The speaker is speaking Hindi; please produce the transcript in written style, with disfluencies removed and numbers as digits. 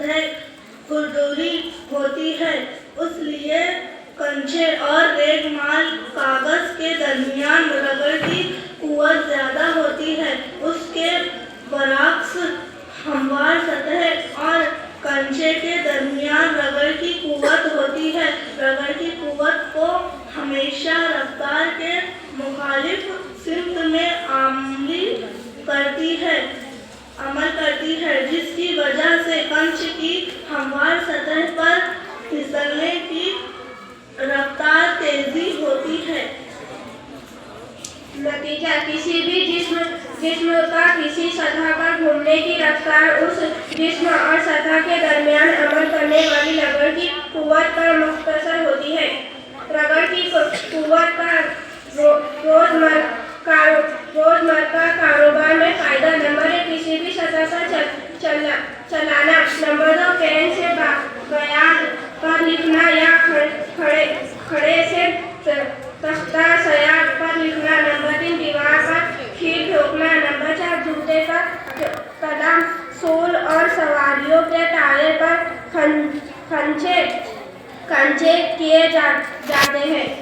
सतह खुरदुरी होती है, इसलिए कंचे और रेगमाल कागज के दरमियान रगड़ की कुव्वत ज्यादा होती है। उसके बरअक्स हमवार सतह और कंचे के दरमियान रगड़ की कुव्वत होती है। रगड़ की कुव्वत को हमेशा रफ्तार के मुखालिफ सिमत में अमल करती है, जिसकी वजह से कंच की हमवार सतह पर फिसलने की रफ्तार तेजी होती है। नतीजा, किसी भी जिस्म का किसी सतह पर घूमने की रफ्तार उस जिस्म और सतह के दरमियान अमल करने वाली रगड़ की कुव्वत पर मुख्तसर होती है। रगड़ की कुव्वत का रोजमर्रा कारोबार में फायदा। नंबर 1, किसी भी सतह पर चलाना। नंबर 2, पेन से बयान पर लिखना या खड़े से तख्ता सयार पर लिखना। नंबर 3, दीवार पर खील ठोकना। नंबर 4, जूते का कदम सोल और सवारियों के टायर पर खंचे किए जाते हैं।